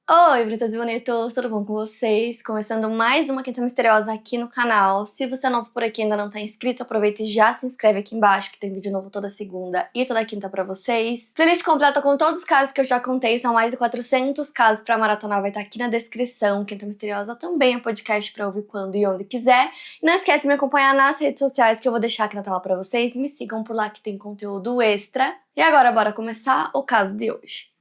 Oi, bonitas e bonitos, tudo bom com vocês? Começando mais uma Quinta Misteriosa aqui no canal. Se você é novo por aqui e ainda não tá inscrito, aproveita e já se inscreve aqui embaixo, que tem vídeo novo toda segunda e toda quinta pra vocês. Playlist completa com todos os casos que eu já contei, são mais de 400 casos pra maratonar, vai estar aqui na descrição. Quinta Misteriosa também é podcast pra ouvir quando e onde quiser. E não esquece de me acompanhar nas redes sociais que eu vou deixar aqui na tela pra vocês. Me sigam por lá que tem conteúdo extra. E agora, bora começar o caso de hoje.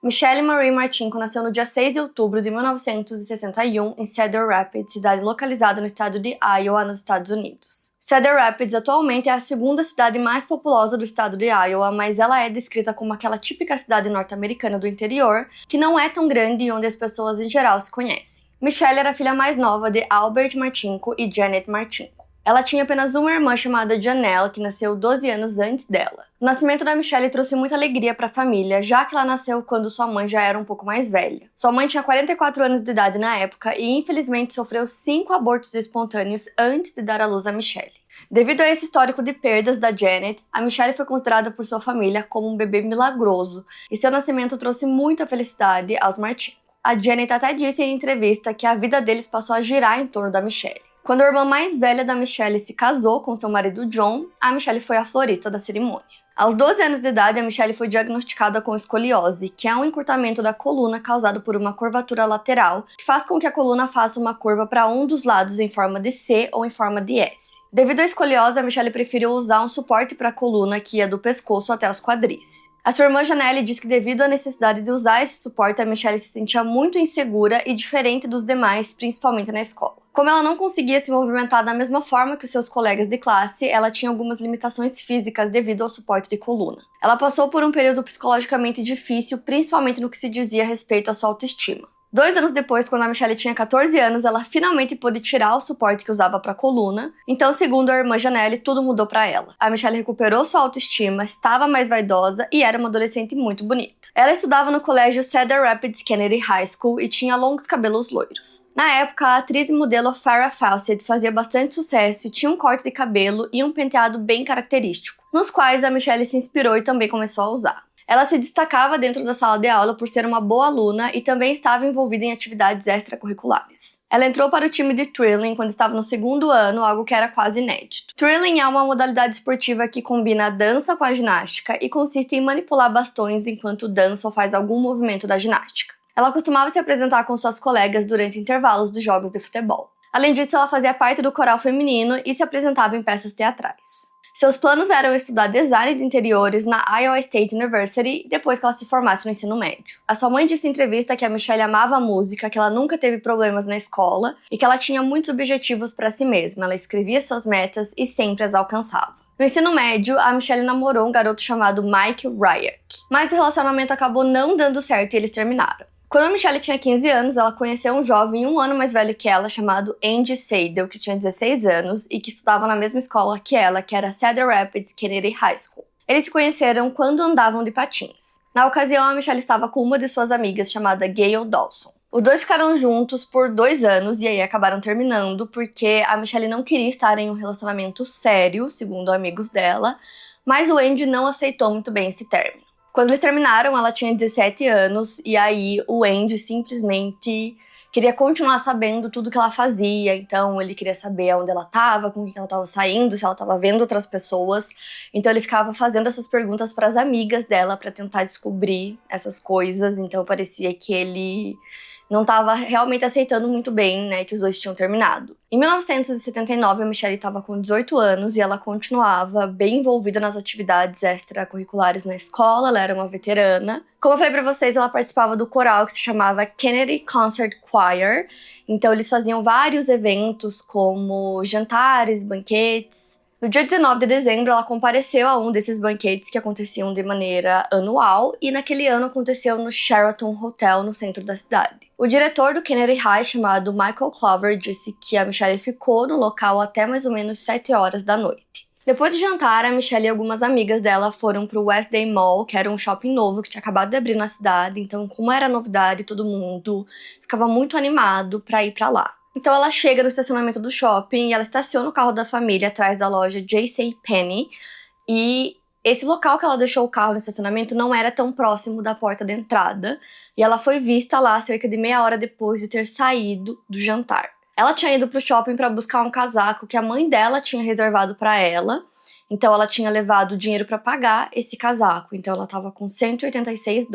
Michelle Marie Martinko nasceu no dia 6 de outubro de 1961 em Cedar Rapids, cidade localizada no estado de Iowa, nos Estados Unidos. Cedar Rapids atualmente é a segunda cidade mais populosa do estado de Iowa, mas ela é descrita como aquela típica cidade norte-americana do interior, que não é tão grande e onde as pessoas em geral se conhecem. Michelle era a filha mais nova de Albert Martinko e Janet Martinko. Ela tinha apenas uma irmã chamada Janelle, que nasceu 12 anos antes dela. O nascimento da Michelle trouxe muita alegria para a família, já que ela nasceu quando sua mãe já era um pouco mais velha. Sua mãe tinha 44 anos de idade na época e infelizmente sofreu 5 abortos espontâneos antes de dar à luz a Michelle. Devido a esse histórico de perdas da Janet, a Michelle foi considerada por sua família como um bebê milagroso, e seu nascimento trouxe muita felicidade aos Martinko. A Janet até disse em entrevista que a vida deles passou a girar em torno da Michelle. Quando a irmã mais velha da Michelle se casou com seu marido John, a Michelle foi a florista da cerimônia. Aos 12 anos de idade, a Michelle foi diagnosticada com escoliose, que é um encurtamento da coluna causado por uma curvatura lateral, que faz com que a coluna faça uma curva para um dos lados em forma de C ou em forma de S. Devido à escoliose, a Michelle preferiu usar um suporte para a coluna que ia do pescoço até os quadris. A sua irmã Janelle diz que devido à necessidade de usar esse suporte, a Michelle se sentia muito insegura e diferente dos demais, principalmente na escola. Como ela não conseguia se movimentar da mesma forma que os seus colegas de classe, ela tinha algumas limitações físicas devido ao suporte de coluna. Ela passou por um período psicologicamente difícil, principalmente no que se dizia a respeito à sua autoestima. 2 anos depois, quando a Michelle tinha 14 anos, ela finalmente pôde tirar o suporte que usava para a coluna. Então, segundo a irmã Janelle, tudo mudou para ela. A Michelle recuperou sua autoestima, estava mais vaidosa e era uma adolescente muito bonita. Ela estudava no colégio Cedar Rapids Kennedy High School e tinha longos cabelos loiros. Na época, a atriz e modelo Farrah Fawcett fazia bastante sucesso e tinha um corte de cabelo e um penteado bem característico, nos quais a Michelle se inspirou e também começou a usar. Ela se destacava dentro da sala de aula por ser uma boa aluna e também estava envolvida em atividades extracurriculares. Ela entrou para o time de Twirling quando estava no 2º ano, algo que era quase inédito. Twirling é uma modalidade esportiva que combina a dança com a ginástica e consiste em manipular bastões enquanto dança ou faz algum movimento da ginástica. Ela costumava se apresentar com suas colegas durante intervalos dos jogos de futebol. Além disso, ela fazia parte do coral feminino e se apresentava em peças teatrais. Seus planos eram estudar design de interiores na Iowa State University depois que ela se formasse no ensino médio. A sua mãe disse em entrevista que a Michelle amava a música, que ela nunca teve problemas na escola e que ela tinha muitos objetivos para si mesma. Ela escrevia suas metas e sempre as alcançava. No ensino médio, a Michelle namorou um garoto chamado Mike Ryak, mas o relacionamento acabou não dando certo e eles terminaram. Quando a Michelle tinha 15 anos, ela conheceu um jovem 1 ano mais velho que ela, chamado Andy Seidel, que tinha 16 anos e que estudava na mesma escola que ela, que era Cedar Rapids Kennedy High School. Eles se conheceram quando andavam de patins. Na ocasião, a Michelle estava com uma de suas amigas, chamada Gayle Dawson. Os dois ficaram juntos por 2 anos e aí acabaram terminando, porque a Michelle não queria estar em um relacionamento sério, segundo amigos dela, mas o Andy não aceitou muito bem esse término. Quando eles terminaram, ela tinha 17 anos e aí o Andy simplesmente queria continuar sabendo tudo que ela fazia. Então ele queria saber onde ela estava, com quem ela estava saindo, se ela estava vendo outras pessoas. Então ele ficava fazendo essas perguntas para as amigas dela para tentar descobrir essas coisas. Então parecia que ele não estava realmente aceitando muito bem, né, que os dois tinham terminado. Em 1979, a Michelle estava com 18 anos e ela continuava bem envolvida nas atividades extracurriculares na escola, ela era uma veterana. Como eu falei pra vocês, ela participava do coral que se chamava Kennedy Concert Choir, então eles faziam vários eventos como jantares, banquetes. No dia 19 de dezembro, ela compareceu a um desses banquetes que aconteciam de maneira anual e naquele ano aconteceu no Sheraton Hotel, no centro da cidade. O diretor do Kennedy High, chamado Michael Clover, disse que a Michelle ficou no local até mais ou menos 7 horas da noite. Depois de jantar, a Michelle e algumas amigas dela foram pro Westday Mall, que era um shopping novo que tinha acabado de abrir na cidade, então como era novidade, todo mundo ficava muito animado pra ir pra lá. Então ela chega no estacionamento do shopping e ela estaciona o carro da família atrás da loja JCPenney. E esse local que ela deixou o carro no estacionamento não era tão próximo da porta de entrada. E ela foi vista lá cerca de meia hora depois de ter saído do jantar. Ela tinha ido pro shopping para buscar um casaco que a mãe dela tinha reservado para ela. Então ela tinha levado o dinheiro para pagar esse casaco. Então ela estava com $186.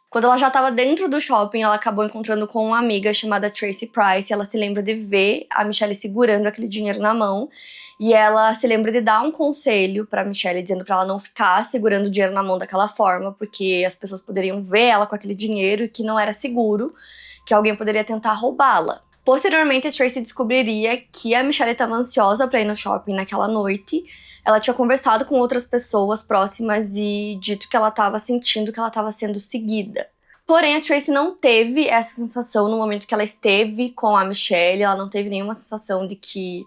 Quando ela já estava dentro do shopping, ela acabou encontrando com uma amiga chamada Tracy Price. E ela se lembra de ver a Michelle segurando aquele dinheiro na mão. E ela se lembra de dar um conselho para Michelle, dizendo para ela não ficar segurando o dinheiro na mão daquela forma, porque as pessoas poderiam ver ela com aquele dinheiro e que não era seguro, que alguém poderia tentar roubá-la. Posteriormente, a Tracy descobriria que a Michelle estava ansiosa para ir no shopping naquela noite. Ela tinha conversado com outras pessoas próximas e dito que ela estava sentindo que ela estava sendo seguida. Porém, a Tracy não teve essa sensação no momento que ela esteve com a Michelle. Ela não teve nenhuma sensação de que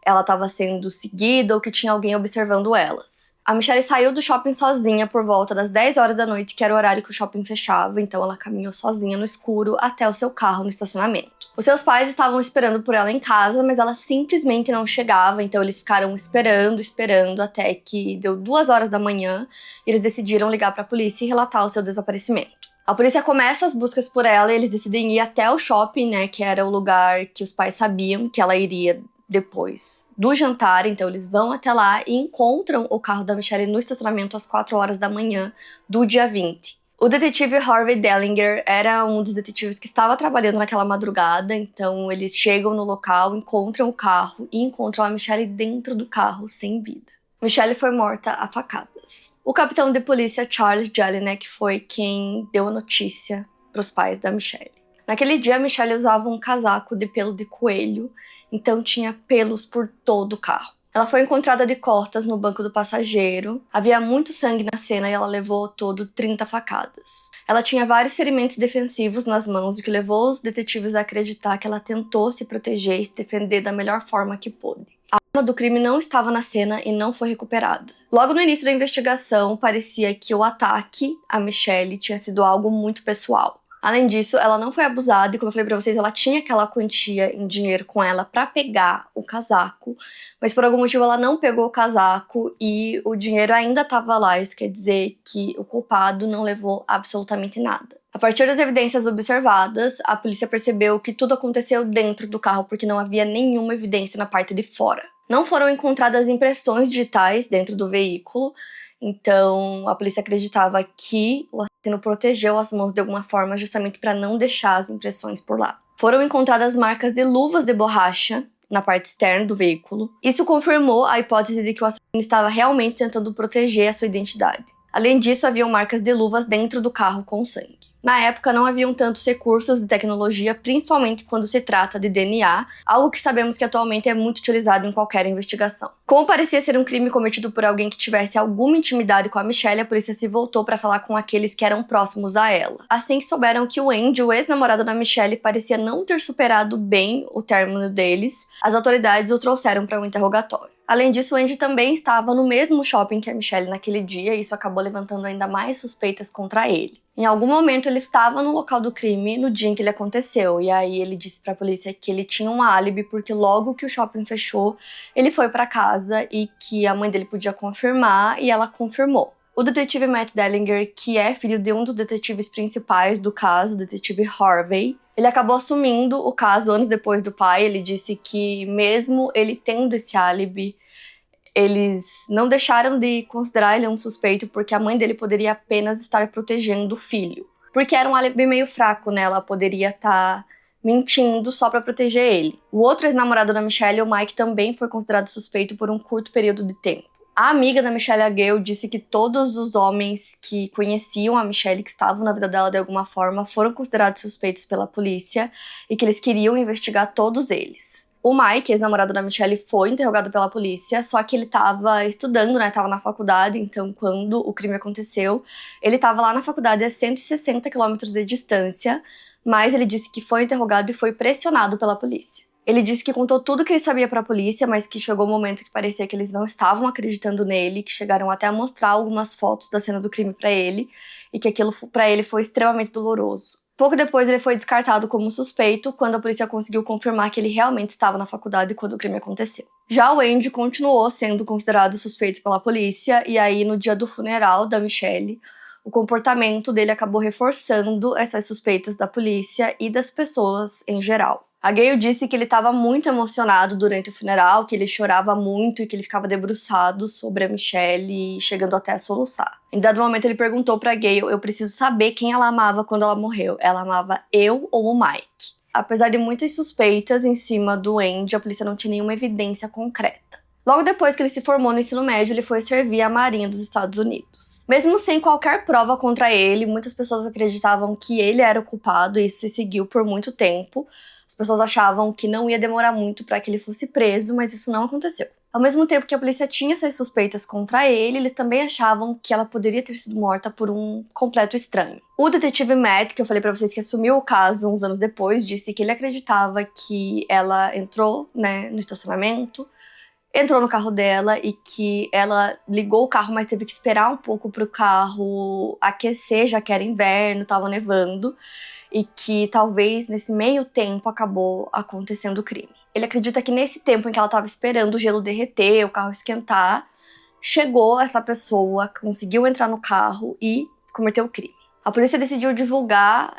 ela estava sendo seguida ou que tinha alguém observando elas. A Michelle saiu do shopping sozinha por volta das 10 horas da noite, que era o horário que o shopping fechava. Então ela caminhou sozinha no escuro até o seu carro no estacionamento. Os seus pais estavam esperando por ela em casa, mas ela simplesmente não chegava, então eles ficaram esperando, até que deu 2 horas da manhã e eles decidiram ligar para a polícia e relatar o seu desaparecimento. A polícia começa as buscas por ela e eles decidem ir até o shopping, né, que era o lugar que os pais sabiam que ela iria depois do jantar, então eles vão até lá e encontram o carro da Michelle no estacionamento às 4 horas da manhã do dia 20. O detetive Harvey Dellinger era um dos detetives que estava trabalhando naquela madrugada, então eles chegam no local, encontram o carro e encontram a Michelle dentro do carro sem vida. Michelle foi morta a facadas. O capitão de polícia Charles Jelinek foi quem deu a notícia para os pais da Michelle. Naquele dia, a Michelle usava um casaco de pelo de coelho, então tinha pelos por todo o carro. Ela foi encontrada de costas no banco do passageiro. Havia muito sangue na cena e ela levou ao todo 30 facadas. Ela tinha vários ferimentos defensivos nas mãos, o que levou os detetives a acreditar que ela tentou se proteger e se defender da melhor forma que pôde. A arma do crime não estava na cena e não foi recuperada. Logo no início da investigação, parecia que o ataque à Michelle tinha sido algo muito pessoal. Além disso, ela não foi abusada e, como eu falei pra vocês, ela tinha aquela quantia em dinheiro com ela pra pegar o casaco, mas por algum motivo ela não pegou o casaco e o dinheiro ainda estava lá. Isso quer dizer que o culpado não levou absolutamente nada. A partir das evidências observadas, a polícia percebeu que tudo aconteceu dentro do carro porque não havia nenhuma evidência na parte de fora. Não foram encontradas impressões digitais dentro do veículo, então a polícia acreditava que o assassino protegeu as mãos de alguma forma justamente para não deixar as impressões por lá. Foram encontradas marcas de luvas de borracha na parte externa do veículo. Isso confirmou a hipótese de que o assassino estava realmente tentando proteger a sua identidade. Além disso, haviam marcas de luvas dentro do carro com sangue. Na época, não haviam tantos recursos de tecnologia, principalmente quando se trata de DNA, algo que sabemos que atualmente é muito utilizado em qualquer investigação. Como parecia ser um crime cometido por alguém que tivesse alguma intimidade com a Michelle, a polícia se voltou para falar com aqueles que eram próximos a ela. Assim que souberam que o Andy, o ex-namorado da Michelle, parecia não ter superado bem o término deles, as autoridades o trouxeram para um interrogatório. Além disso, o Andy também estava no mesmo shopping que a Michelle naquele dia, e isso acabou levantando ainda mais suspeitas contra ele. Em algum momento, ele estava no local do crime no dia em que ele aconteceu, e aí ele disse para a polícia que ele tinha um álibi porque logo que o shopping fechou, ele foi para casa e que a mãe dele podia confirmar, e ela confirmou. O detetive Matt Dellinger, que é filho de um dos detetives principais do caso, o detetive Harvey, ele acabou assumindo o caso anos depois do pai. Ele disse que mesmo ele tendo esse álibi, eles não deixaram de considerar ele um suspeito porque a mãe dele poderia apenas estar protegendo o filho. Porque era um álibi meio fraco, né? Ela poderia estar mentindo só para proteger ele. O outro ex-namorado da Michelle, o Mike, também foi considerado suspeito por um curto período de tempo. A amiga da Michelle, a Gail, disse que todos os homens que conheciam a Michelle, que estavam na vida dela de alguma forma, foram considerados suspeitos pela polícia e que eles queriam investigar todos eles. O Mike, ex-namorado da Michelle, foi interrogado pela polícia, só que ele estava estudando, né? Tava na faculdade, então quando o crime aconteceu, ele estava lá na faculdade a 160 quilômetros de distância, mas ele disse que foi interrogado e foi pressionado pela polícia. Ele disse que contou tudo que ele sabia para a polícia, mas que chegou um momento que parecia que eles não estavam acreditando nele, que chegaram até a mostrar algumas fotos da cena do crime para ele, e que aquilo para ele foi extremamente doloroso. Pouco depois, ele foi descartado como suspeito quando a polícia conseguiu confirmar que ele realmente estava na faculdade quando o crime aconteceu. Já o Andy continuou sendo considerado suspeito pela polícia, e aí no dia do funeral da Michelle, o comportamento dele acabou reforçando essas suspeitas da polícia e das pessoas em geral. A Gayle disse que ele estava muito emocionado durante o funeral, que ele chorava muito e que ele ficava debruçado sobre a Michelle, chegando até a soluçar. Em dado momento ele perguntou pra Gayle: eu preciso saber quem ela amava quando ela morreu. Ela amava eu ou o Mike? Apesar de muitas suspeitas em cima do Andy, a polícia não tinha nenhuma evidência concreta. Logo depois que ele se formou no ensino médio, ele foi servir a Marinha dos Estados Unidos. Mesmo sem qualquer prova contra ele, muitas pessoas acreditavam que ele era o culpado e isso se seguiu por muito tempo. As pessoas achavam que não ia demorar muito para que ele fosse preso, mas isso não aconteceu. Ao mesmo tempo que a polícia tinha essas suspeitas contra ele, eles também achavam que ela poderia ter sido morta por um completo estranho. O detetive Matt, que eu falei pra vocês que assumiu o caso uns anos depois, disse que ele acreditava que ela entrou, no estacionamento, entrou no carro dela e que ela ligou o carro, mas teve que esperar um pouco pro carro aquecer, já que era inverno, tava nevando, e que talvez nesse meio tempo acabou acontecendo o crime. Ele acredita que nesse tempo em que ela estava esperando o gelo derreter, o carro esquentar, chegou essa pessoa, conseguiu entrar no carro e cometeu o crime. A polícia decidiu divulgar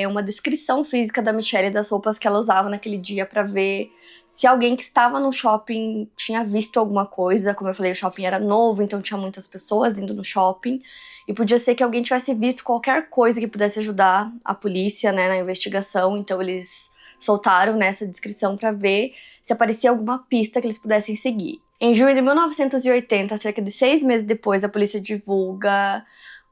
uma descrição física da Michelle e das roupas que ela usava naquele dia para ver se alguém que estava no shopping tinha visto alguma coisa. Como eu falei, o shopping era novo, então tinha muitas pessoas indo no shopping. E podia ser que alguém tivesse visto qualquer coisa que pudesse ajudar a polícia, na investigação. Então eles soltaram nessa descrição para ver se aparecia alguma pista que eles pudessem seguir. Em junho de 1980, cerca de 6 meses depois, a polícia divulga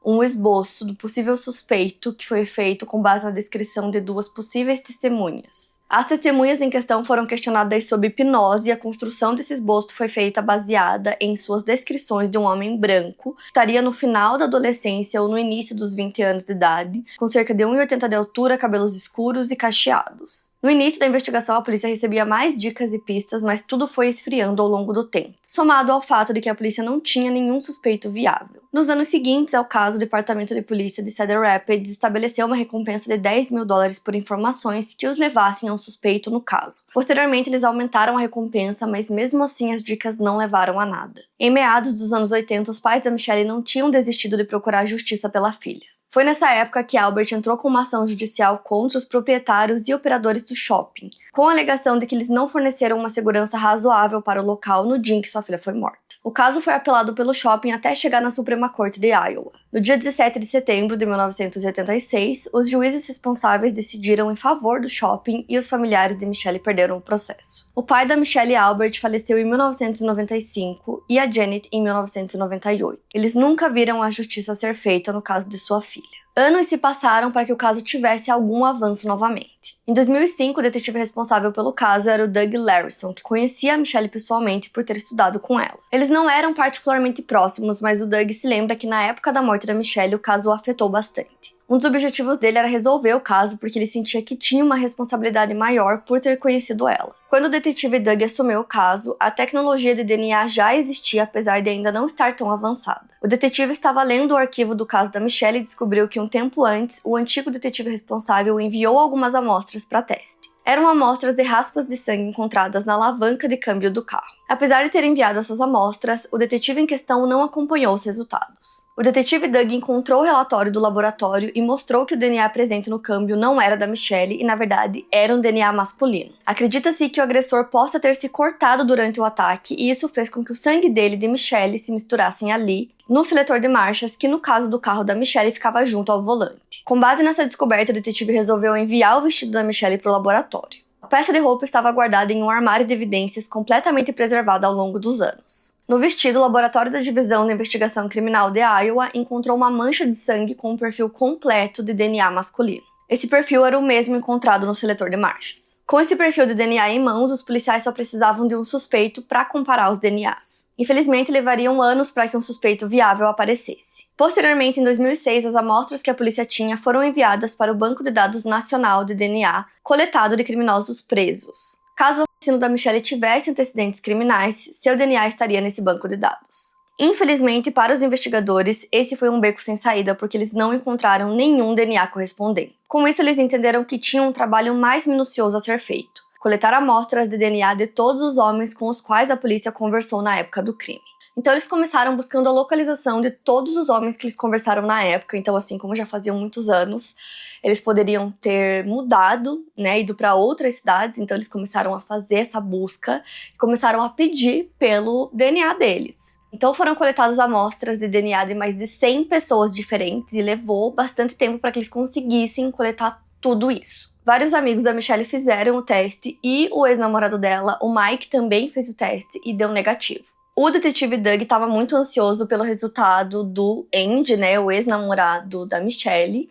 um esboço do possível suspeito que foi feito com base na descrição de 2 possíveis testemunhas. As testemunhas em questão foram questionadas sob hipnose e a construção desse esboço foi feita baseada em suas descrições de um homem branco que estaria no final da adolescência ou no início dos 20 anos de idade, com cerca de 1,80 de altura, cabelos escuros e cacheados. No início da investigação, a polícia recebia mais dicas e pistas, mas tudo foi esfriando ao longo do tempo, somado ao fato de que a polícia não tinha nenhum suspeito viável. Nos anos seguintes ao caso, o Departamento de Polícia de Cedar Rapids estabeleceu uma recompensa de $10 mil por informações que os levassem a um suspeito no caso. Posteriormente, eles aumentaram a recompensa, mas mesmo assim as dicas não levaram a nada. Em meados dos anos 80, os pais da Michelle não tinham desistido de procurar justiça pela filha. Foi nessa época que Albert entrou com uma ação judicial contra os proprietários e operadores do shopping, com a alegação de que eles não forneceram uma segurança razoável para o local no dia em que sua filha foi morta. O caso foi apelado pelo shopping até chegar na Suprema Corte de Iowa. No dia 17 de setembro de 1986, os juízes responsáveis decidiram em favor do shopping e os familiares de Michelle perderam o processo. O pai da Michelle, Albert, faleceu em 1995 e a Janet em 1998. Eles nunca viram a justiça ser feita no caso de sua filha. Anos se passaram para que o caso tivesse algum avanço novamente. Em 2005, o detetive responsável pelo caso era o Doug Larson, que conhecia a Michelle pessoalmente por ter estudado com ela. Eles não eram particularmente próximos, mas o Doug se lembra que na época da morte da Michelle o caso o afetou bastante. Um dos objetivos dele era resolver o caso porque ele sentia que tinha uma responsabilidade maior por ter conhecido ela. Quando o detetive Doug assumiu o caso, a tecnologia de DNA já existia, apesar de ainda não estar tão avançada. O detetive estava lendo o arquivo do caso da Michelle e descobriu que um tempo antes, o antigo detetive responsável enviou algumas amostras para teste. Eram amostras de raspas de sangue encontradas na alavanca de câmbio do carro. Apesar de ter enviado essas amostras, o detetive em questão não acompanhou os resultados. O detetive Doug encontrou o relatório do laboratório e mostrou que o DNA presente no câmbio não era da Michelle e, na verdade, era um DNA masculino. Acredita-se que o agressor possa ter se cortado durante o ataque e isso fez com que o sangue dele e de Michelle se misturassem ali, no seletor de marchas, que no caso do carro da Michelle ficava junto ao volante. Com base nessa descoberta, o detetive resolveu enviar o vestido da Michelle para o laboratório. A peça de roupa estava guardada em um armário de evidências completamente preservado ao longo dos anos. No vestido, o laboratório da Divisão de Investigação Criminal de Iowa encontrou uma mancha de sangue com um perfil completo de DNA masculino. Esse perfil era o mesmo encontrado no seletor de marchas. Com esse perfil de DNA em mãos, os policiais só precisavam de um suspeito para comparar os DNAs. Infelizmente, levariam anos para que um suspeito viável aparecesse. Posteriormente, em 2006, as amostras que a polícia tinha foram enviadas para o Banco de Dados Nacional de DNA, coletado de criminosos presos. Caso o assassino da Michelle tivesse antecedentes criminais, seu DNA estaria nesse banco de dados. Infelizmente, para os investigadores, esse foi um beco sem saída porque eles não encontraram nenhum DNA correspondente. Com isso, eles entenderam que tinha um trabalho mais minucioso a ser feito: coletar amostras de DNA de todos os homens com os quais a polícia conversou na época do crime. Então eles começaram buscando a localização de todos os homens que eles conversaram na época. Então, assim, como já faziam muitos anos, eles poderiam ter mudado, né, ido para outras cidades. Então eles começaram a fazer essa busca e começaram a pedir pelo DNA deles. Então foram coletadas amostras de DNA de mais de 100 pessoas diferentes e levou bastante tempo para que eles conseguissem coletar tudo isso. Vários amigos da Michelle fizeram o teste e o ex-namorado dela, o Mike, também fez o teste e deu negativo. O detetive Doug estava muito ansioso pelo resultado do Andy, né, o ex-namorado da Michelle,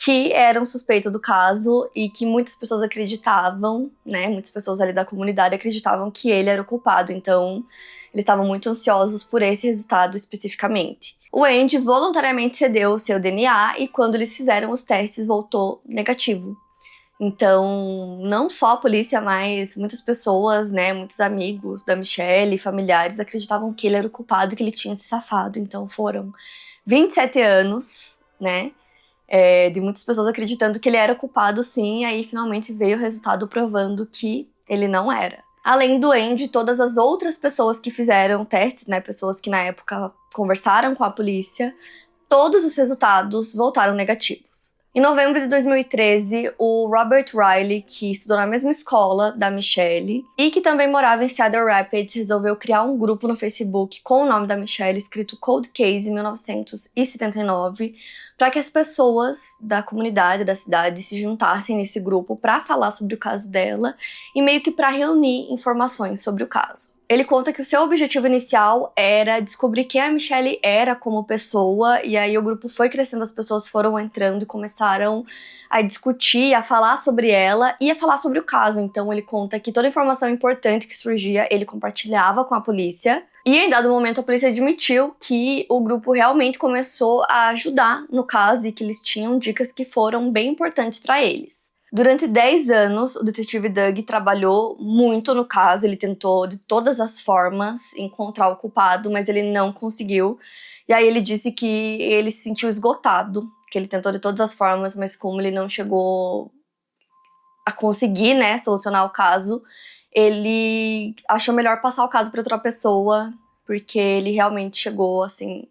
que era um suspeito do caso e que muitas pessoas acreditavam, né, muitas pessoas ali da comunidade acreditavam que ele era o culpado. Então eles estavam muito ansiosos por esse resultado especificamente. O Andy voluntariamente cedeu o seu DNA e quando eles fizeram os testes voltou negativo. Então, não só a polícia, mas muitas pessoas, né, muitos amigos da Michelle, familiares, acreditavam que ele era o culpado e que ele tinha se safado. Então foram 27 anos, né, de muitas pessoas acreditando que ele era o culpado sim, e aí finalmente veio o resultado provando que ele não era. Além do Andy, todas as outras pessoas que fizeram testes, né, pessoas que na época conversaram com a polícia, todos os resultados voltaram negativos. Em novembro de 2013, o Robert Riley, que estudou na mesma escola da Michelle e que também morava em Cedar Rapids, resolveu criar um grupo no Facebook com o nome da Michelle, escrito Cold Case 1979, para que as pessoas da comunidade, da cidade, se juntassem nesse grupo para falar sobre o caso dela e meio que para reunir informações sobre o caso. Ele conta que o seu objetivo inicial era descobrir quem a Michelle era como pessoa, e aí o grupo foi crescendo, as pessoas foram entrando e começaram a discutir, a falar sobre ela e a falar sobre o caso. Então ele conta que toda informação importante que surgia, ele compartilhava com a polícia. E em dado momento a polícia admitiu que o grupo realmente começou a ajudar no caso e que eles tinham dicas que foram bem importantes para eles. Durante 10 anos, o detetive Doug trabalhou muito no caso, ele tentou de todas as formas encontrar o culpado, mas ele não conseguiu. E aí ele disse que ele se sentiu esgotado, que ele tentou de todas as formas, mas como ele não chegou a conseguir, né, solucionar o caso, ele achou melhor passar o caso para outra pessoa, porque ele realmente chegou, assim,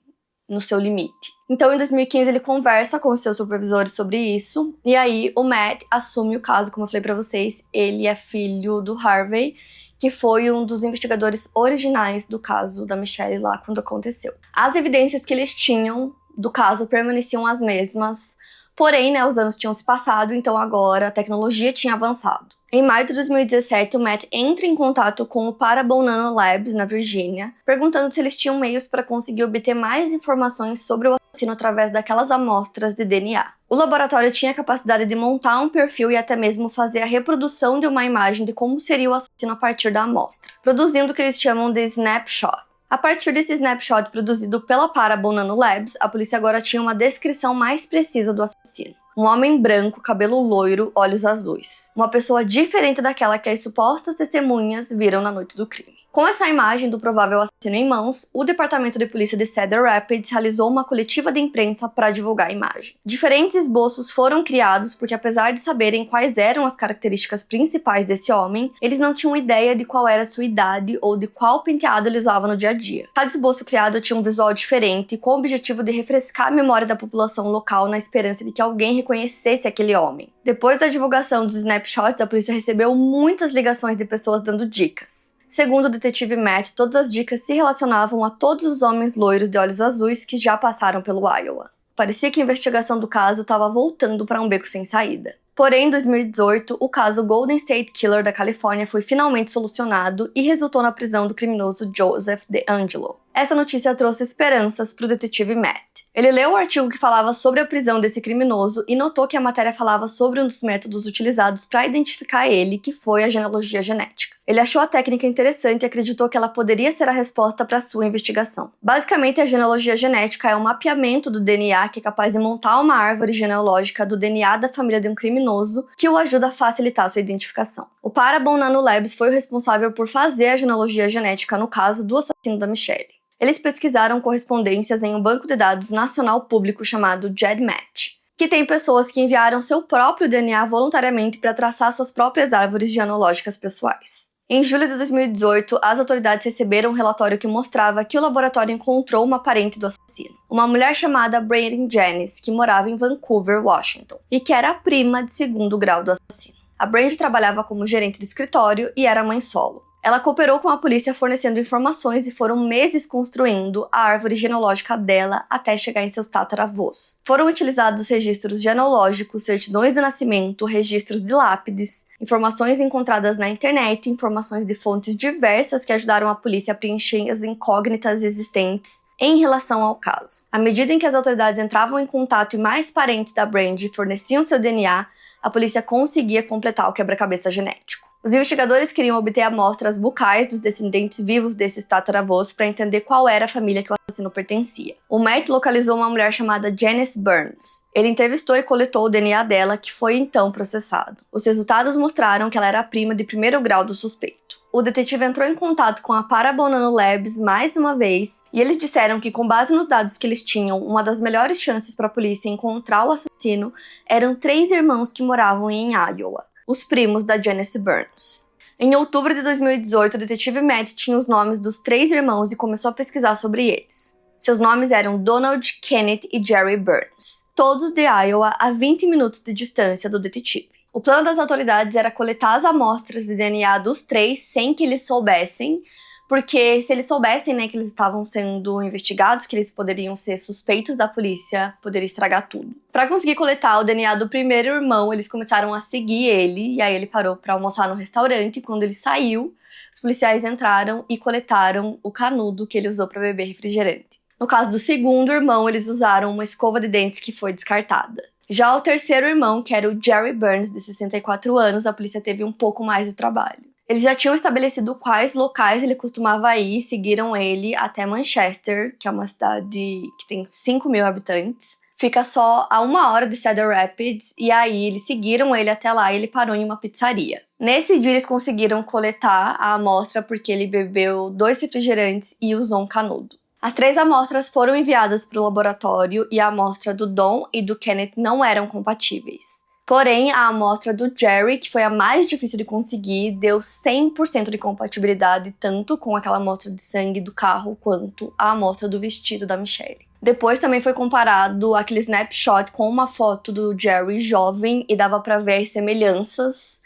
no seu limite. Então, em 2015, ele conversa com os seus supervisores sobre isso, e aí o Matt assume o caso, como eu falei pra vocês, ele é filho do Harvey, que foi um dos investigadores originais do caso da Michelle lá quando aconteceu. As evidências que eles tinham do caso permaneciam as mesmas, porém, né, os anos tinham se passado, então agora a tecnologia tinha avançado. Em maio de 2017, o Matt entra em contato com o Parabon Nanolabs, na Virgínia, perguntando se eles tinham meios para conseguir obter mais informações sobre o assassino através daquelas amostras de DNA. O laboratório tinha a capacidade de montar um perfil e até mesmo fazer a reprodução de uma imagem de como seria o assassino a partir da amostra, produzindo o que eles chamam de snapshot. A partir desse snapshot produzido pela Parabon Nanolabs, a polícia agora tinha uma descrição mais precisa do assassino. Um homem branco, cabelo loiro, olhos azuis. Uma pessoa diferente daquela que as supostas testemunhas viram na noite do crime. Com essa imagem do provável assassino em mãos, o Departamento de Polícia de Cedar Rapids realizou uma coletiva de imprensa para divulgar a imagem. Diferentes esboços foram criados porque, apesar de saberem quais eram as características principais desse homem, eles não tinham ideia de qual era a sua idade ou de qual penteado ele usava no dia a dia. Cada esboço criado tinha um visual diferente, com o objetivo de refrescar a memória da população local na esperança de que alguém reconhecesse aquele homem. Depois da divulgação dos snapshots, a polícia recebeu muitas ligações de pessoas dando dicas. Segundo o detetive Matt, todas as dicas se relacionavam a todos os homens loiros de olhos azuis que já passaram pelo Iowa. Parecia que a investigação do caso estava voltando para um beco sem saída. Porém, em 2018, o caso Golden State Killer da Califórnia foi finalmente solucionado e resultou na prisão do criminoso Joseph DeAngelo. Essa notícia trouxe esperanças para o detetive Matt. Ele leu o artigo que falava sobre a prisão desse criminoso e notou que a matéria falava sobre um dos métodos utilizados para identificar ele, que foi a genealogia genética. Ele achou a técnica interessante e acreditou que ela poderia ser a resposta para sua investigação. Basicamente, a genealogia genética é um mapeamento do DNA que é capaz de montar uma árvore genealógica do DNA da família de um criminoso que o ajuda a facilitar sua identificação. O Parabon Nanolabs foi o responsável por fazer a genealogia genética no caso do assassino da Michelle. Eles pesquisaram correspondências em um banco de dados nacional público chamado GEDmatch, que tem pessoas que enviaram seu próprio DNA voluntariamente para traçar suas próprias árvores genealógicas pessoais. Em julho de 2018, as autoridades receberam um relatório que mostrava que o laboratório encontrou uma parente do assassino, uma mulher chamada Brandon Jennings, que morava em Vancouver, Washington, e que era a prima de segundo grau do assassino. A Brandi trabalhava como gerente de escritório e era mãe solo. Ela cooperou com a polícia fornecendo informações e foram meses construindo a árvore genealógica dela até chegar em seus tataravôs. Foram utilizados registros genealógicos, certidões de nascimento, registros de lápides, informações encontradas na internet, informações de fontes diversas que ajudaram a polícia a preencher as incógnitas existentes em relação ao caso. À medida em que as autoridades entravam em contato e mais parentes da Brandi forneciam seu DNA, a polícia conseguia completar o quebra-cabeça genético. Os investigadores queriam obter amostras bucais dos descendentes vivos desses tataravôs para entender qual era a família que o assassino pertencia. O Matt localizou uma mulher chamada Janice Burns. Ele entrevistou e coletou o DNA dela, que foi então processado. Os resultados mostraram que ela era a prima de primeiro grau do suspeito. O detetive entrou em contato com a Parabon Nanolabs mais uma vez, e eles disseram que, com base nos dados que eles tinham, uma das melhores chances para a polícia encontrar o assassino eram 3 irmãos que moravam em Iowa, os primos da Janice Burns. Em outubro de 2018, o detetive Matt tinha os nomes dos 3 irmãos e começou a pesquisar sobre eles. Seus nomes eram Donald, Kenneth e Jerry Burns, todos de Iowa, a 20 minutos de distância do detetive. O plano das autoridades era coletar as amostras de DNA dos 3 sem que eles soubessem, porque se eles soubessem, né, que eles estavam sendo investigados, que eles poderiam ser suspeitos da polícia, poderia estragar tudo. Para conseguir coletar o DNA do primeiro irmão, eles começaram a seguir ele, e aí ele parou para almoçar no restaurante, e quando ele saiu, os policiais entraram e coletaram o canudo que ele usou para beber refrigerante. No caso do segundo irmão, eles usaram uma escova de dentes que foi descartada. Já o terceiro irmão, que era o Jerry Burns, de 64 anos, a polícia teve um pouco mais de trabalho. Eles já tinham estabelecido quais locais ele costumava ir e seguiram ele até Manchester, que é uma cidade que tem 5.000 habitantes. Fica só a 1 hora de Cedar Rapids, e aí eles seguiram ele até lá e ele parou em uma pizzaria. Nesse dia eles conseguiram coletar a amostra porque ele bebeu 2 refrigerantes e usou um canudo. As 3 amostras foram enviadas para o laboratório e a amostra do Don e do Kenneth não eram compatíveis. Porém, a amostra do Jerry, que foi a mais difícil de conseguir, deu 100% de compatibilidade tanto com aquela amostra de sangue do carro quanto a amostra do vestido da Michelle. Depois também foi comparado aquele snapshot com uma foto do Jerry jovem e dava para ver as semelhanças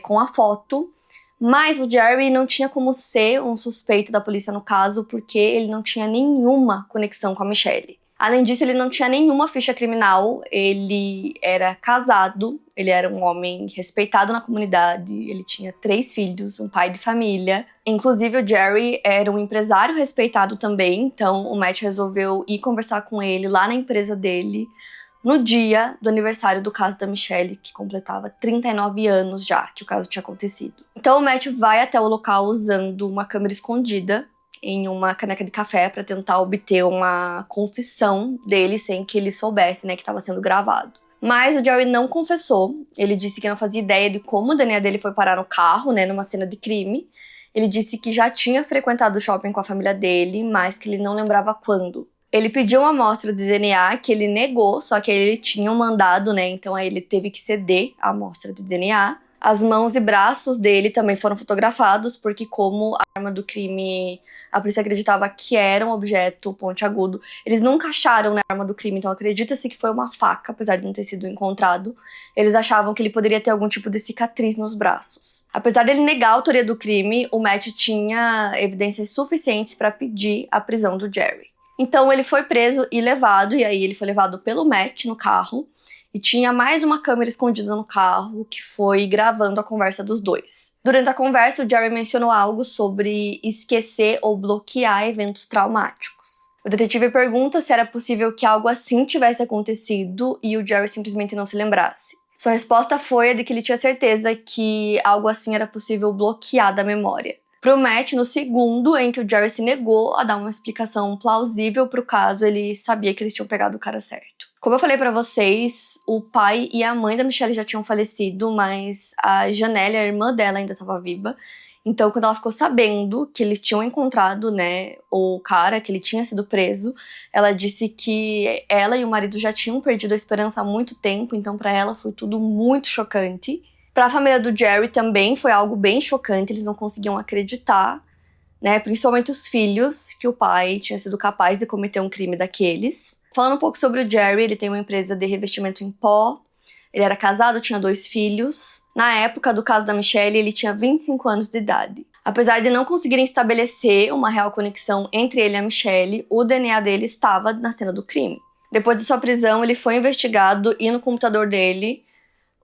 com a foto. Mas o Jerry não tinha como ser um suspeito da polícia no caso, porque ele não tinha nenhuma conexão com a Michelle. Além disso, ele não tinha nenhuma ficha criminal, ele era casado, ele era um homem respeitado na comunidade, ele tinha 3 filhos, um pai de família. Inclusive, o Jerry era um empresário respeitado também, então o Matt resolveu ir conversar com ele lá na empresa dele, no dia do aniversário do caso da Michelle, que completava 39 anos já que o caso tinha acontecido. Então o Matt vai até o local usando uma câmera escondida em uma caneca de café para tentar obter uma confissão dele sem que ele soubesse, né, que estava sendo gravado. Mas o Jerry não confessou, ele disse que não fazia ideia de como o DNA dele foi parar no carro, né, numa cena de crime. Ele disse que já tinha frequentado o shopping com a família dele, mas que ele não lembrava quando. Ele pediu uma amostra de DNA que ele negou, só que ele tinha um mandado, né? Então aí ele teve que ceder a amostra de DNA. As mãos e braços dele também foram fotografados, porque como a arma do crime, a polícia acreditava que era um objeto pontiagudo. Eles nunca acharam, né, a arma do crime, então acredita-se que foi uma faca, apesar de não ter sido encontrado. Eles achavam que ele poderia ter algum tipo de cicatriz nos braços. Apesar dele negar a autoria do crime, o Matt tinha evidências suficientes para pedir a prisão do Jerry. Então ele foi preso e levado, e aí ele foi levado pelo Matt no carro, e tinha mais uma câmera escondida no carro que foi gravando a conversa dos dois. Durante a conversa, o Jerry mencionou algo sobre esquecer ou bloquear eventos traumáticos. O detetive pergunta se era possível que algo assim tivesse acontecido e o Jerry simplesmente não se lembrasse. Sua resposta foi a de que ele tinha certeza que algo assim era possível bloquear da memória. Pro Matt, no segundo em que o Jerry se negou a dar uma explicação plausível pro caso, ele sabia que eles tinham pegado o cara certo. Como eu falei pra vocês, o pai e a mãe da Michelle já tinham falecido, mas a Janelle, a irmã dela, ainda estava viva. Então, quando ela ficou sabendo que eles tinham encontrado, né, o cara, que ele tinha sido preso, ela disse que ela e o marido já tinham perdido a esperança há muito tempo, então pra ela foi tudo muito chocante. Pra família do Jerry também foi algo bem chocante, eles não conseguiam acreditar, né, principalmente os filhos, que o pai tinha sido capaz de cometer um crime daqueles. Falando um pouco sobre o Jerry, ele tem uma empresa de revestimento em pó, ele era casado, tinha 2 filhos. Na época do caso da Michelle, ele tinha 25 anos de idade. Apesar de não conseguirem estabelecer uma real conexão entre ele e a Michelle, o DNA dele estava na cena do crime. Depois de sua prisão, ele foi investigado e no computador dele,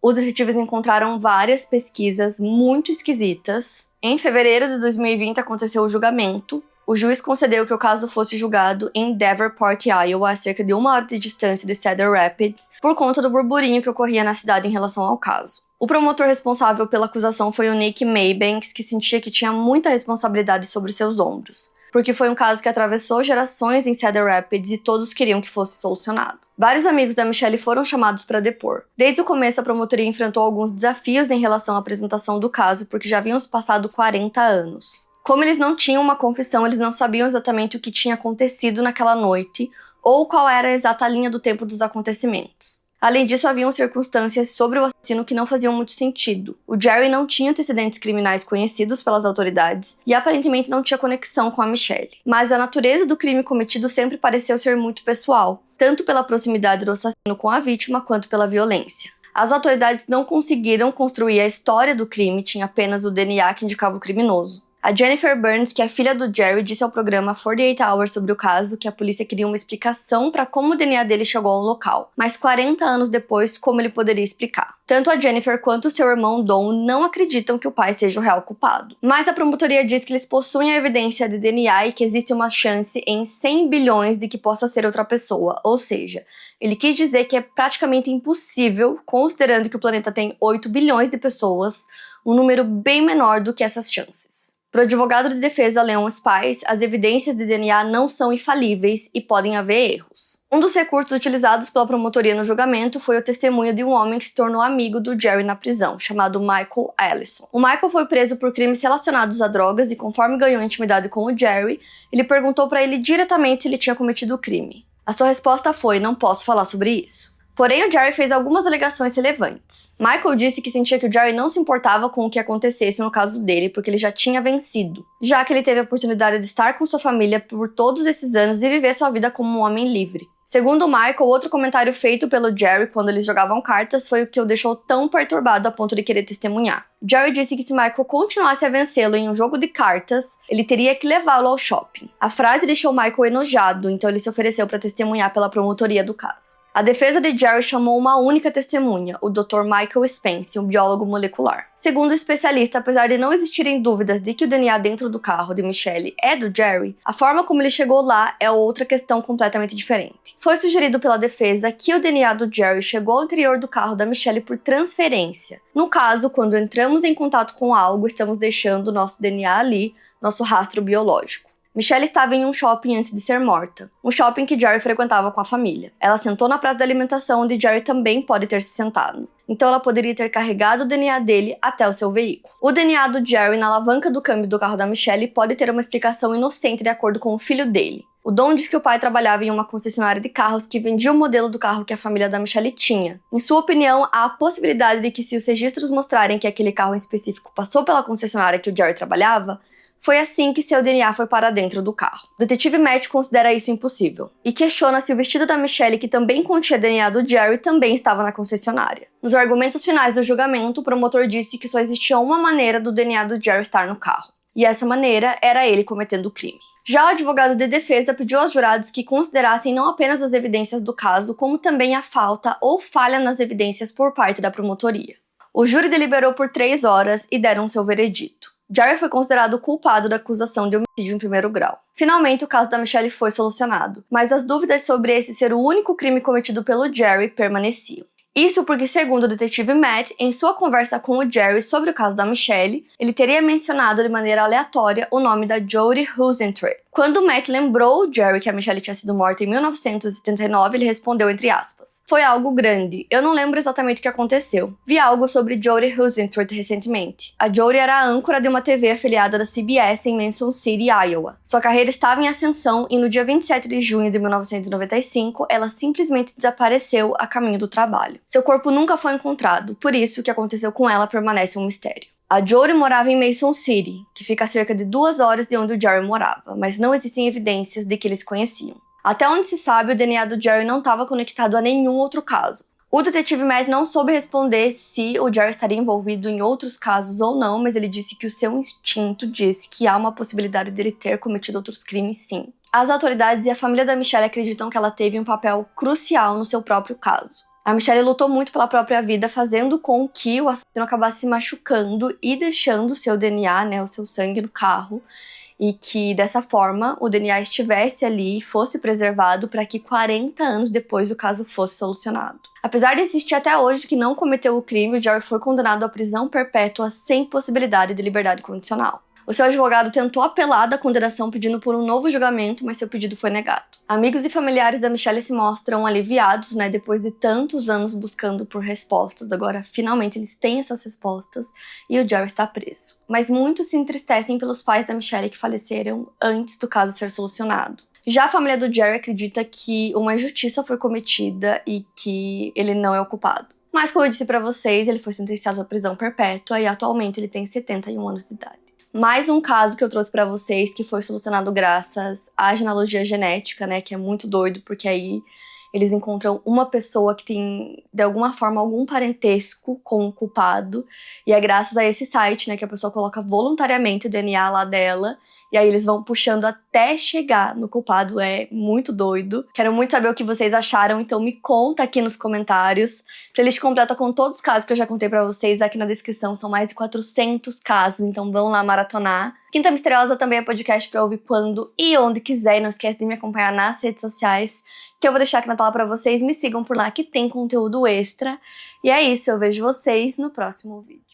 os detetives encontraram várias pesquisas muito esquisitas. Em fevereiro de 2020 aconteceu o julgamento. O juiz concedeu que o caso fosse julgado em Davenport, Iowa, a cerca de 1 hora de distância de Cedar Rapids, por conta do burburinho que ocorria na cidade em relação ao caso. O promotor responsável pela acusação foi o Nick Maybanks, que sentia que tinha muita responsabilidade sobre seus ombros, porque foi um caso que atravessou gerações em Cedar Rapids e todos queriam que fosse solucionado. Vários amigos da Michelle foram chamados para depor. Desde o começo, a promotoria enfrentou alguns desafios em relação à apresentação do caso, porque já haviam se passado 40 anos. Como eles não tinham uma confissão, eles não sabiam exatamente o que tinha acontecido naquela noite ou qual era a exata linha do tempo dos acontecimentos. Além disso, haviam circunstâncias sobre o assassino que não faziam muito sentido. O Jerry não tinha antecedentes criminais conhecidos pelas autoridades e aparentemente não tinha conexão com a Michelle. Mas a natureza do crime cometido sempre pareceu ser muito pessoal, tanto pela proximidade do assassino com a vítima quanto pela violência. As autoridades não conseguiram construir a história do crime, tinha apenas o DNA que indicava o criminoso. A Jennifer Burns, que é filha do Jerry, disse ao programa 48 Hours sobre o caso que a polícia queria uma explicação para como o DNA dele chegou ao local, mas 40 anos depois, como ele poderia explicar. Tanto a Jennifer quanto seu irmão Don não acreditam que o pai seja o real culpado. Mas a promotoria diz que eles possuem a evidência de DNA e que existe uma chance em 100 bilhões de que possa ser outra pessoa, ou seja, ele quis dizer que é praticamente impossível, considerando que o planeta tem 8 bilhões de pessoas, um número bem menor do que essas chances. Para o advogado de defesa Leon Spice, as evidências de DNA não são infalíveis e podem haver erros. Um dos recursos utilizados pela promotoria no julgamento foi o testemunho de um homem que se tornou amigo do Jerry na prisão, chamado Michael Allison. O Michael foi preso por crimes relacionados a drogas e, conforme ganhou intimidade com o Jerry, ele perguntou para ele diretamente se ele tinha cometido o crime. A sua resposta foi: "Não posso falar sobre isso." Porém, o Jerry fez algumas alegações relevantes. Michael disse que sentia que o Jerry não se importava com o que acontecesse no caso dele, porque ele já tinha vencido, já que ele teve a oportunidade de estar com sua família por todos esses anos e viver sua vida como um homem livre. Segundo Michael, outro comentário feito pelo Jerry quando eles jogavam cartas foi o que o deixou tão perturbado a ponto de querer testemunhar. Jerry disse que se Michael continuasse a vencê-lo em um jogo de cartas, ele teria que levá-lo ao shopping. A frase deixou Michael enojado, então ele se ofereceu para testemunhar pela promotoria do caso. A defesa de Jerry chamou uma única testemunha, o Dr. Michael Spence, um biólogo molecular. Segundo o especialista, apesar de não existirem dúvidas de que o DNA dentro do carro de Michelle é do Jerry, a forma como ele chegou lá é outra questão completamente diferente. Foi sugerido pela defesa que o DNA do Jerry chegou ao interior do carro da Michelle por transferência. No caso, quando entramos em contato com algo, estamos deixando nosso DNA ali, nosso rastro biológico. Michelle estava em um shopping antes de ser morta, um shopping que Jerry frequentava com a família. Ela sentou na praça da alimentação, onde Jerry também pode ter se sentado. Então ela poderia ter carregado o DNA dele até o seu veículo. O DNA do Jerry na alavanca do câmbio do carro da Michelle pode ter uma explicação inocente de acordo com o filho dele. O Don diz que o pai trabalhava em uma concessionária de carros que vendia o modelo do carro que a família da Michelle tinha. Em sua opinião, há a possibilidade de que, se os registros mostrarem que aquele carro em específico passou pela concessionária que o Jerry trabalhava, foi assim que seu DNA foi para dentro do carro. O detetive Matt considera isso impossível e questiona se o vestido da Michelle, que também continha DNA do Jerry, também estava na concessionária. Nos argumentos finais do julgamento, o promotor disse que só existia uma maneira do DNA do Jerry estar no carro, e essa maneira era ele cometendo o crime. Já o advogado de defesa pediu aos jurados que considerassem não apenas as evidências do caso, como também a falta ou falha nas evidências por parte da promotoria. O júri deliberou por 3 horas e deram seu veredito. Jerry foi considerado culpado da acusação de homicídio em primeiro grau. Finalmente, o caso da Michelle foi solucionado, mas as dúvidas sobre esse ser o único crime cometido pelo Jerry permaneciam. Isso porque, segundo o detetive Matt, em sua conversa com o Jerry sobre o caso da Michelle, ele teria mencionado de maneira aleatória o nome da Jodie Huisentruit. Quando Matt lembrou o Jerry que a Michelle tinha sido morta em 1979, ele respondeu entre aspas: "Foi algo grande. Eu não lembro exatamente o que aconteceu. Vi algo sobre Jodie Husenthorpe recentemente. A Jodie era a âncora de uma TV afiliada da CBS em Mason City, Iowa. Sua carreira estava em ascensão e no dia 27 de junho de 1995, ela simplesmente desapareceu a caminho do trabalho. Seu corpo nunca foi encontrado, por isso o que aconteceu com ela permanece um mistério." A Jodie morava em Mason City, que fica a cerca de 2 horas de onde o Jerry morava, mas não existem evidências de que eles se conheciam. Até onde se sabe, o DNA do Jerry não estava conectado a nenhum outro caso. O detetive Matt não soube responder se o Jerry estaria envolvido em outros casos ou não, mas ele disse que o seu instinto disse que há uma possibilidade dele ter cometido outros crimes, sim. As autoridades e a família da Michelle acreditam que ela teve um papel crucial no seu próprio caso. A Michelle lutou muito pela própria vida, fazendo com que o assassino acabasse se machucando e deixando seu DNA, o seu sangue no carro, e que dessa forma o DNA estivesse ali e fosse preservado para que 40 anos depois o caso fosse solucionado. Apesar de insistir até hoje que não cometeu o crime, o Jerry foi condenado à prisão perpétua sem possibilidade de liberdade condicional. O seu advogado tentou apelar da condenação pedindo por um novo julgamento, mas seu pedido foi negado. Amigos e familiares da Michelle se mostram aliviados, depois de tantos anos buscando por respostas. Agora, finalmente, eles têm essas respostas e o Jerry está preso. Mas muitos se entristecem pelos pais da Michelle que faleceram antes do caso ser solucionado. Já a família do Jerry acredita que uma injustiça foi cometida e que ele não é o culpado. Mas, como eu disse pra vocês, ele foi sentenciado à prisão perpétua e atualmente ele tem 71 anos de idade. Mais um caso que eu trouxe pra vocês que foi solucionado graças à genealogia genética, que é muito doido, porque aí eles encontram uma pessoa que tem, de alguma forma, algum parentesco com o culpado. E é graças a esse site, que a pessoa coloca voluntariamente o DNA lá dela. E aí eles vão puxando até chegar no culpado. É muito doido. Quero muito saber o que vocês acharam, então me conta aqui nos comentários. Playlist completa com todos os casos que eu já contei pra vocês aqui na descrição. São mais de 400 casos, então vão lá maratonar. Quinta Misteriosa também é podcast pra ouvir quando e onde quiser. E não esquece de me acompanhar nas redes sociais, que eu vou deixar aqui na tela pra vocês. Me sigam por lá que tem conteúdo extra. E é isso, eu vejo vocês no próximo vídeo.